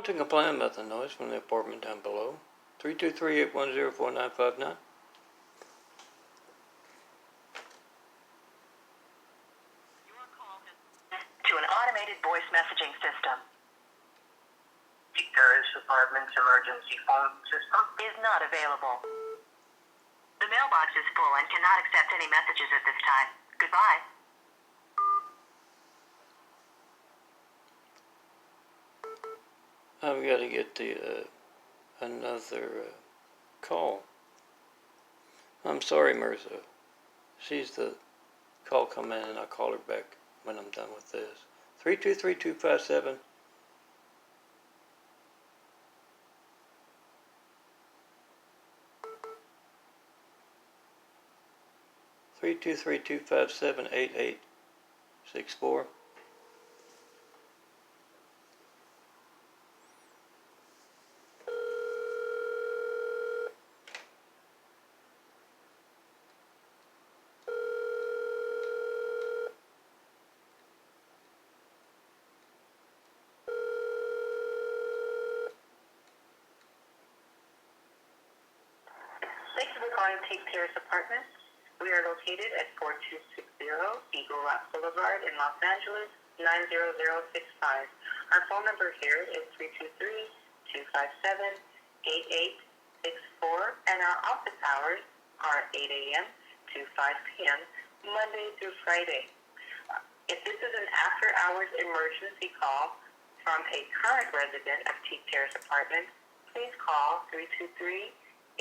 To complain about the noise from the apartment down below. 323-810-4959. To an automated voice messaging system. Terrace Apartments emergency phone system Is not available. The mailbox is full and cannot accept any messages at this time. Goodbye. I've got to get the another call. I'm sorry, Mirza. She's the call come in, and I'll call her back when I'm done with this. 323-257. Three two three two five seven 8864. Thank you for calling Take Terrace Apartments. We are located at 4260 Eagle Rock Boulevard in Los Angeles, 90065. Our phone number here is 323-257-8864, and our office hours are 8 a.m. to 5 p.m., Monday through Friday. If this is an after-hours emergency call from a current resident of Take Terrace Apartments, please call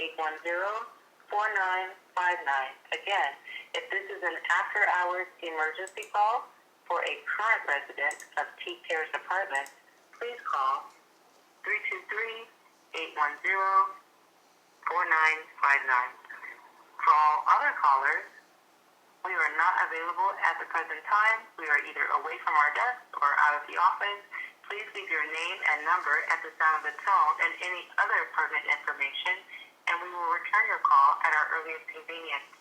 323-810-4959. Again, if this is an after-hours emergency call for a current resident of Teak Terrace Apartments, please call 323-810-4959. For all other callers, we are not available at the present time. We are either away from our desk or out of the office. Please leave your name and number at the sound of the tone and any other pertinent information, and we will return your call at our earliest convenience.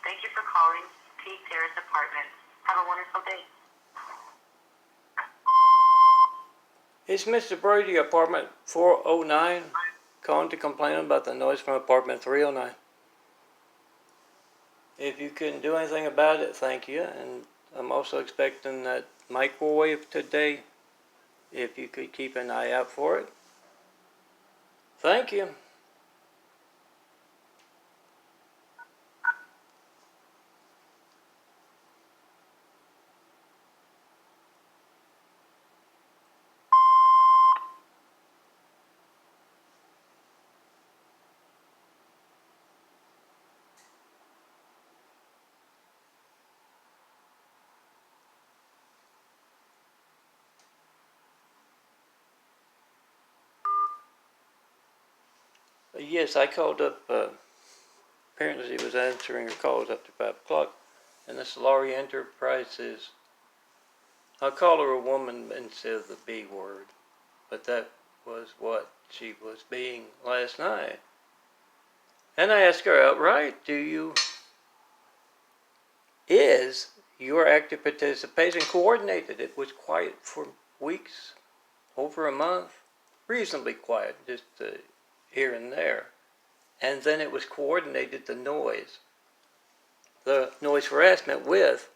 Thank you for calling Teak Terrace Apartments. Have a wonderful day. It's Mr. Brady, apartment 409, calling to complain about the noise from apartment 309. If you couldn't do anything about it, thank you. And I'm also expecting that microwave today. If you could keep an eye out for it. Thank you. Yes, I called up, apparently he was answering her calls after 5 o'clock, and this Laurie Enterprises, I'll call her a woman instead of the B word, but that was what she was being last night. And I asked her outright, is your active participation coordinated? It was quiet for weeks, over a month, reasonably quiet, just here and there. And then it was coordinated, the noise harassment with,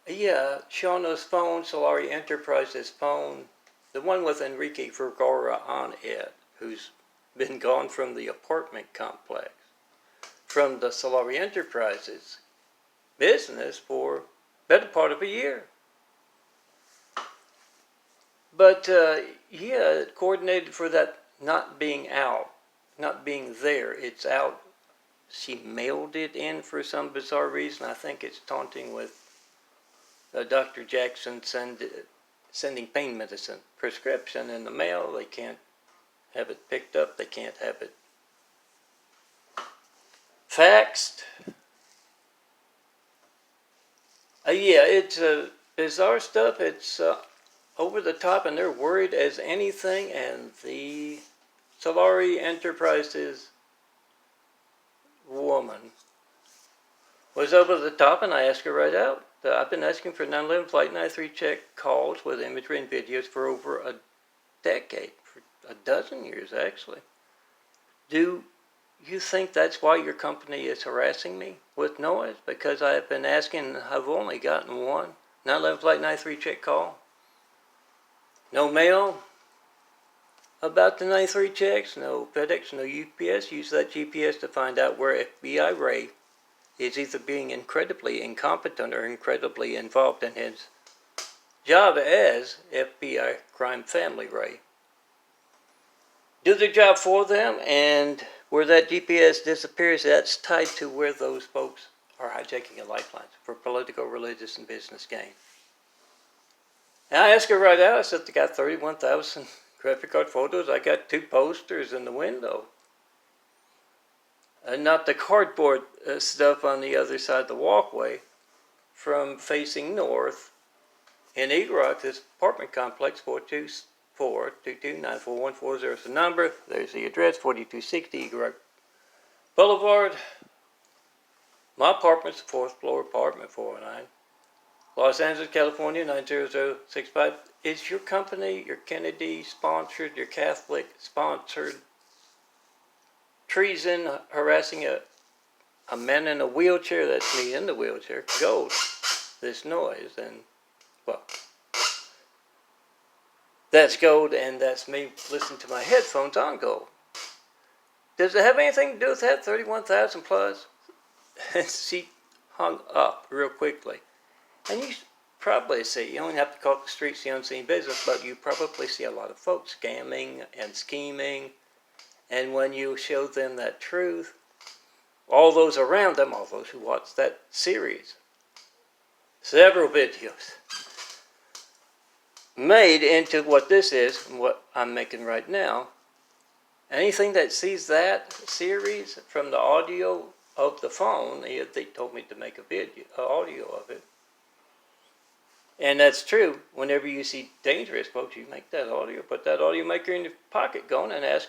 Shauna's phone, Solari Enterprises phone, the one with Enrique Vergara on it, who's been gone from the apartment complex, from the Solari Enterprises business for better part of a year. But, it coordinated for that not being out, not being there. It's out. She mailed it in for some bizarre reason. I think it's taunting with Dr. Jackson sending pain medicine prescription in the mail. They can't have it picked up. They can't have it faxed. It's bizarre stuff. It's over the top, and they're worried as anything, and the Solari Enterprises woman was over the top, and I asked her right out, I've been asking for 9/11 Flight 93 check calls with imagery and videos for over a decade, for a dozen years actually. Do you think that's why your company is harassing me with noise? Because I have been asking and I've only gotten one 9/11 Flight 93 check call. No mail about the 93 checks, no FedEx, no UPS. Use that GPS to find out where FBI Ray is either being incredibly incompetent or incredibly involved in his job as FBI crime family Ray. Do the job for them, and where that GPS disappears, that's tied to where those folks are hijacking a lifelines for political, religious, and business gain. And I asked her right out, I said, I got 31,000 graphic card photos. I got 2 posters in the window. And not the cardboard stuff on the other side of the walkway from facing north in Eagle Rock, this apartment complex, 424-229-4140 is the number. There's the address, 4260 Eagle Rock Boulevard. My apartment's the 4th floor apartment, 409. Los Angeles, California, 90065. Is your company, your Kennedy-sponsored, your Catholic-sponsored treason harassing a man in a wheelchair? That's me in the wheelchair. Gold. This noise. And, well, that's gold, and that's me listening to my headphones on gold. Does it have anything to do with that 31,000 plus? She hung up real quickly. And you probably see, you don't have to call it the streets the unseen business, but you probably see a lot of folks scamming and scheming. And when you show them that truth, all those around them, all those who watch that series, several videos, made into what this is and what I'm making right now. Anything that sees that series from the audio of the phone, they told me to make a video, audio of it. And that's true. Whenever you see dangerous folks, you make that audio, put that audio maker in your pocket going and ask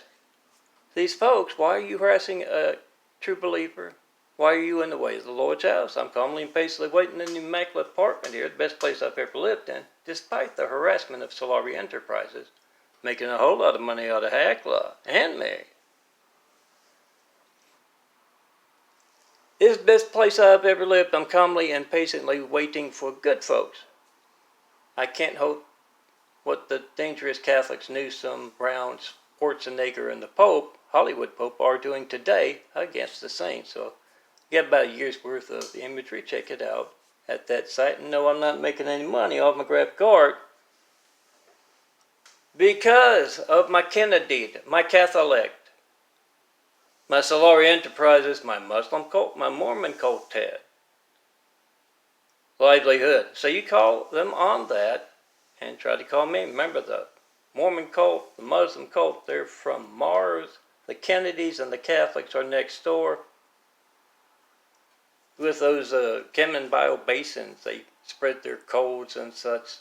these folks, why are you harassing a true believer? Why are you in the way of the Lord's house? I'm calmly and patiently waiting in the immaculate apartment here, the best place I've ever lived in, despite the harassment of Solari Enterprises, making a whole lot of money out of Hackla and me. This is the best place I've ever lived. I'm calmly and patiently waiting for good folks. I can't hope what the dangerous Catholics, Newsom, Brown, Schwarzenegger, and the Pope, Hollywood Pope, are doing today against the saints. So get about a year's worth of imagery. Check it out at that site. And no, I'm not making any money off my graphic art because of my Kennedy, my Catholic, my Solari Enterprises, my Muslim cult, my Mormon cult livelihood. So you call them on that and try to call me. Remember, the Mormon cult, the Muslim cult, they're from Mars. The Kennedys and the Catholics are next door. With those chem and bio basins, they spread their codes and such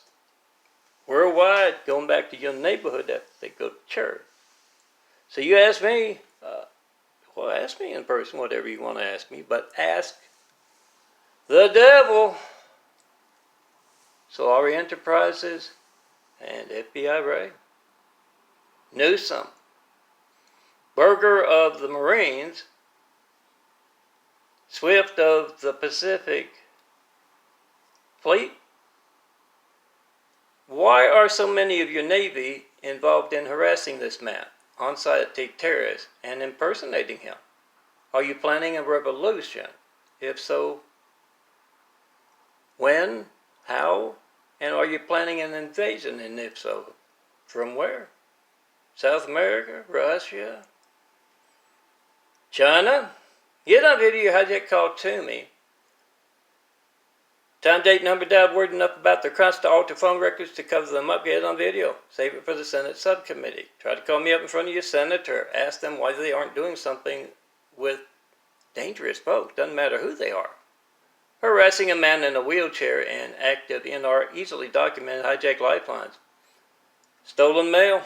worldwide, going back to your neighborhood that they go to church. So you ask me, well, ask me in person, whatever you want to ask me, but ask the devil. Solari Enterprises and FBI Ray. Newsom, Burger of the Marines, Swift of the Pacific Fleet. Why are so many of your Navy involved in harassing this man, on-site terrorist, and impersonating him? Are you planning a revolution? If so, when, how, and are you planning an invasion? And if so, from where? South America, Russia, China? Get on video, hijack call to me. Time, date, number, dialed, word enough about their crimes to alter phone records to cover them up. Get it on video. Save it for the Senate subcommittee. Try to call me up in front of your senator. Ask them why they aren't doing something with dangerous folks. Doesn't matter who they are. Harassing a man in a wheelchair and active in our easily documented hijacked lifelines. Stolen mail.